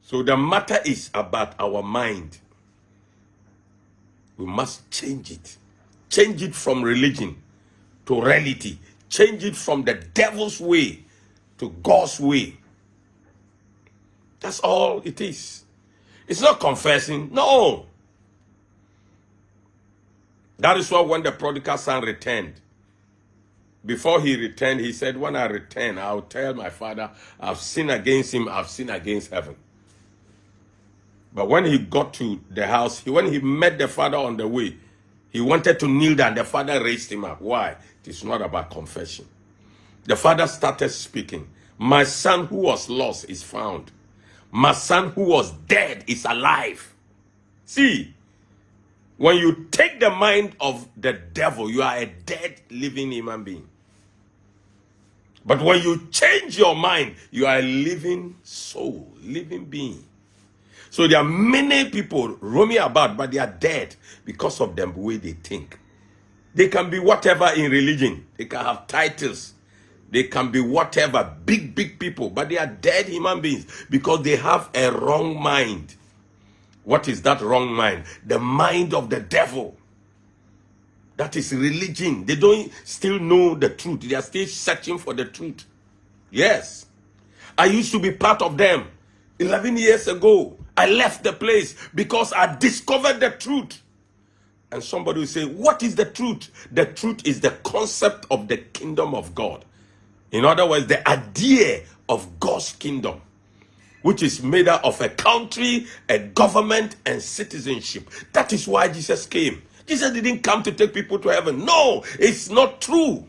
So the matter is about our mind. We must change it. Change it from religion to reality. Change it from the devil's way to God's way. That's all it is. It's not confessing. No. That is why when the prodigal son returned, before he returned, he said, when I return, I'll tell my father, I've sinned against him, I've sinned against heaven. But when he got to the house, when he met the father on the way, he wanted to kneel down. The father raised him up. Why? It is not about confession. The father started speaking. My son who was lost is found. My son who was dead is alive. See, when you take the mind of the devil, you are a dead living human being. But when you change your mind, you are a living soul, living being. So there are many people roaming about, but they are dead because of the way they think. They can be whatever in religion. They can have titles. They can be whatever, big people, but they are dead human beings because they have a wrong mind. What is that wrong mind? The mind of the devil. That is religion. They don't still know the truth. They are still searching for the truth. Yes. I used to be part of them. 11 years ago, I left the place because I discovered the truth. And somebody will say, what is the truth? The truth is the concept of the kingdom of God. In other words, the idea of God's kingdom, which is made up of a country, a government, and citizenship. That is why Jesus came. Jesus didn't come to take people to heaven. No, it's not true.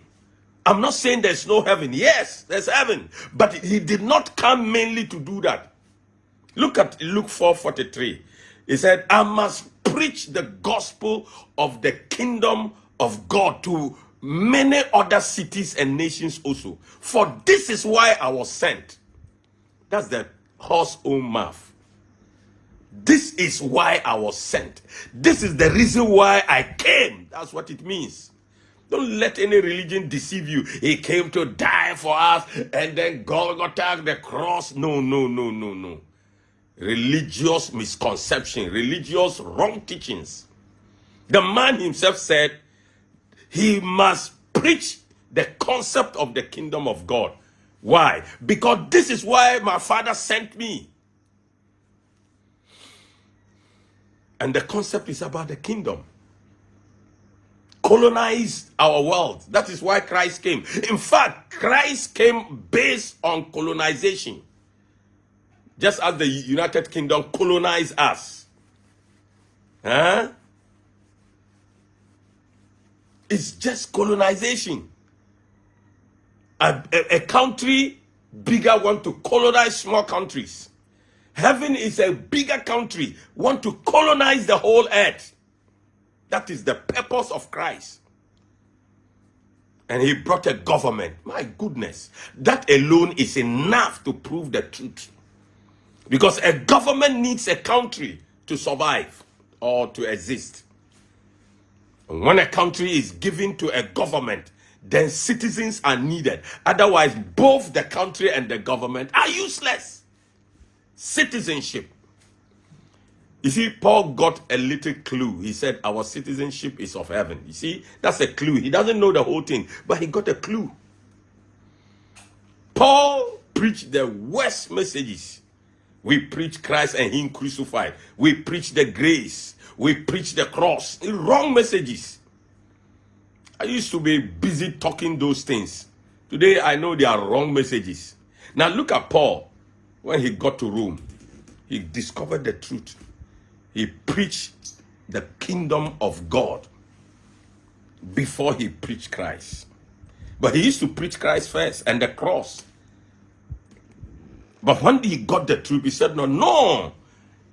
I'm not saying there's no heaven. Yes, there's heaven. But he did not come mainly to do that. Look at Luke 4:43. He said, I must preach the gospel of the kingdom of God to many other cities and nations also. For this is why I was sent. That's the horse own mouth. This is why I was sent. This is the reason why I came. That's what it means. Don't let any religion deceive you. He came to die for us and then Golgotha, the cross. No. Religious misconception, religious wrong teachings. The man himself said he must preach the concept of the kingdom of God. Why? Because this is why my father sent me. And the concept is about the kingdom. Colonize our world. That is why Christ came. In fact, Christ came based on colonization. Just as the United Kingdom colonized us. Huh? It's just colonization. A country bigger want to colonize small countries. Heaven is a bigger country, want to colonize the whole earth. That is the purpose of Christ. And he brought a government. My goodness. That alone is enough to prove the truth. Because a government needs a country to survive or to exist. And when a country is given to a government, then citizens are needed. Otherwise, both the country and the government are useless. Citizenship. You see, Paul got a little clue. He said, our citizenship is of heaven. You see, that's a clue. He doesn't know the whole thing, but he got a clue. Paul preached the worst messages. We preach Christ and him crucified. We preach the grace. We preach the cross. Wrong messages. I used to be busy talking those things. Today, I know they are wrong messages. Now, look at Paul. When he got to Rome, he discovered the truth. He preached the kingdom of God before he preached Christ. But he used to preach Christ first and the cross. But when he got the truth, he said, no.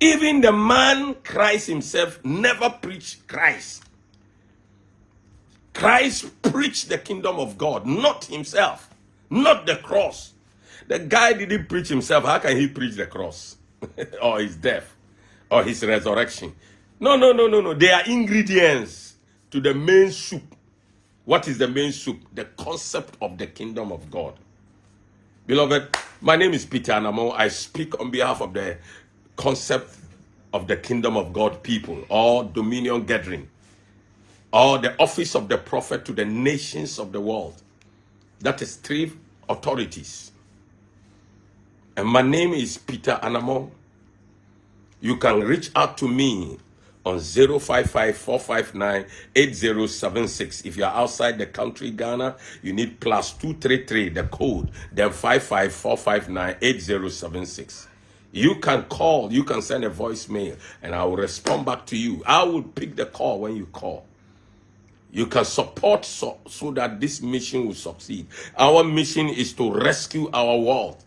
Even the man Christ himself never preached Christ. Christ preached the kingdom of God, not himself, not the cross. The guy didn't preach himself. How can he preach the cross? Or his death? Or his resurrection? No. They are ingredients to the main soup. What is the main soup? The concept of the kingdom of God. Beloved, my name is Peter Anamo. I speak on behalf of the concept of the kingdom of God people, or dominion gathering, or the office of the prophet to the nations of the world. That is 3 authorities. And my name is Peter Anamo. You can reach out to me on 055-459-8076. If you're outside the country, Ghana, you need +233, the code, then 55459-8076. You can call, you can send a voicemail, and I will respond back to you. I will pick the call when you call. You can support so that this mission will succeed. Our mission is to rescue our world.